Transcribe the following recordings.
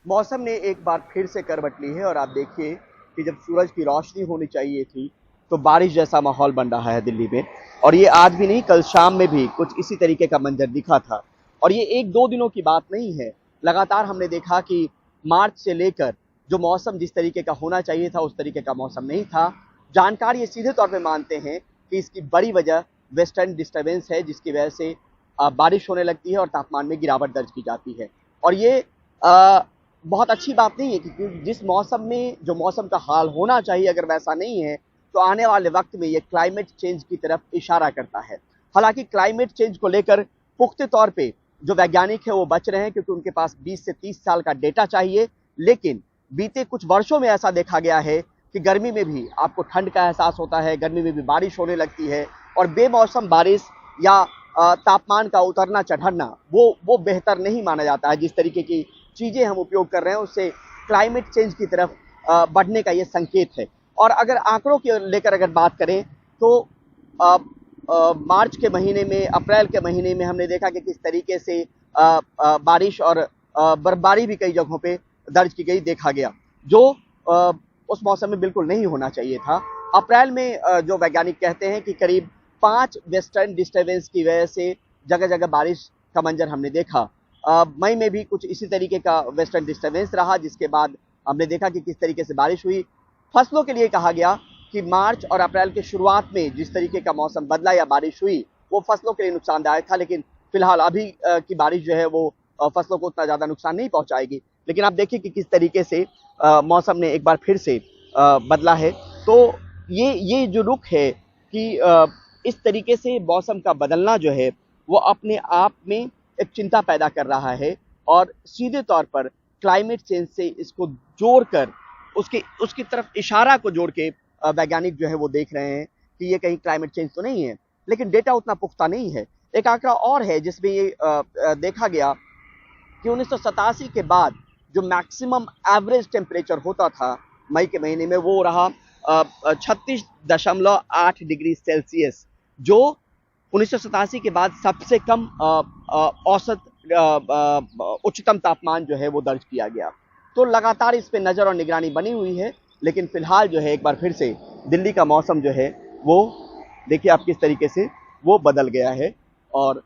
मौसम ने एक बार फिर से करवट ली है और आप देखिए कि जब सूरज की रोशनी होनी चाहिए थी तो बारिश जैसा माहौल बन रहा है दिल्ली में। और ये आज भी नहीं, कल शाम में भी कुछ इसी तरीके का मंजर दिखा था। और ये एक दो दिनों की बात नहीं है, लगातार हमने देखा कि मार्च से लेकर जो मौसम जिस तरीके का होना चाहिए था उस तरीके का मौसम नहीं था। जानकार ये सीधे तौर पे मानते हैं कि इसकी बड़ी वजह वेस्टर्न डिस्टर्बेंस है, जिसकी वजह से बारिश होने लगती है और तापमान में गिरावट दर्ज की जाती है। और ये बहुत अच्छी बात नहीं है, क्योंकि जिस मौसम में जो मौसम का हाल होना चाहिए अगर वैसा नहीं है तो आने वाले वक्त में ये क्लाइमेट चेंज की तरफ इशारा करता है। हालांकि क्लाइमेट चेंज को लेकर पुख्ते तौर पे जो वैज्ञानिक है वो बच रहे हैं, क्योंकि उनके पास 20 से 30 साल का डेटा चाहिए। लेकिन बीते कुछ वर्षों में ऐसा देखा गया है कि गर्मी में भी आपको ठंड का एहसास होता है, गर्मी में भी बारिश होने लगती है। और बेमौसम बारिश या तापमान का उतरना चढ़ना वो बेहतर नहीं माना जाता है। जिस तरीके की चीजें हम उपयोग कर रहे हैं उससे क्लाइमेट चेंज की तरफ बढ़ने का ये संकेत है। और अगर आंकड़ों की लेकर अगर बात करें तो मार्च के महीने में, अप्रैल के महीने में हमने देखा कि किस तरीके से बारिश और बर्फबारी भी कई जगहों पे दर्ज की गई, देखा गया, जो उस मौसम में बिल्कुल नहीं होना चाहिए था। अप्रैल में जो वैज्ञानिक कहते हैं कि करीब 5 वेस्टर्न डिस्टर्बेंस की वजह से जगह जगह बारिश का मंजर हमने देखा। मई में भी कुछ इसी तरीके का वेस्टर्न डिस्टर्बेंस रहा, जिसके बाद हमने देखा कि किस तरीके से बारिश हुई। फसलों के लिए कहा गया कि मार्च और अप्रैल के शुरुआत में जिस तरीके का मौसम बदला या बारिश हुई वो फसलों के लिए नुकसानदायक था। लेकिन फिलहाल अभी की बारिश जो है वो फसलों को उतना ज़्यादा नुकसान नहीं पहुंचाएगी। लेकिन आप देखिए कि किस तरीके से मौसम ने एक बार फिर से बदला है। तो ये जो रुख है कि इस तरीके से मौसम का बदलना जो है वो अपने आप में एक चिंता पैदा कर रहा है। और सीधे तौर पर क्लाइमेट चेंज से इसको जोड़कर उसकी तरफ इशारा को जोड़ के वैज्ञानिक जो है वो देख रहे हैं कि ये कहीं क्लाइमेट चेंज तो नहीं है। लेकिन डेटा उतना पुख्ता नहीं है। एक आंकड़ा और है जिसमें ये देखा गया कि 1987 के बाद जो मैक्सिमम एवरेज टेम्परेचर होता था मई के महीने में वो रहा 36.8 डिग्री सेल्सियस, जो 1987 के बाद सबसे कम औसत उच्चतम तापमान जो है वो दर्ज किया गया। तो लगातार इस पे नज़र और निगरानी बनी हुई है। लेकिन फिलहाल जो है एक बार फिर से दिल्ली का मौसम जो है वो देखिए आप किस तरीके से वो बदल गया है और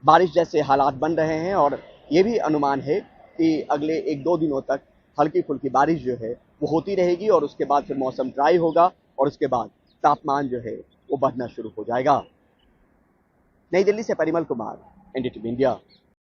बारिश जैसे हालात बन रहे हैं। और ये भी अनुमान है कि अगले एक दो दिनों तक हल्की फुल्की बारिश जो है वो होती रहेगी और उसके बाद फिर मौसम ड्राई होगा और उसके बाद तापमान जो है वो बढ़ना शुरू हो जाएगा। नई दिल्ली से परिमल कुमार, एनडीटीवी इंडिया।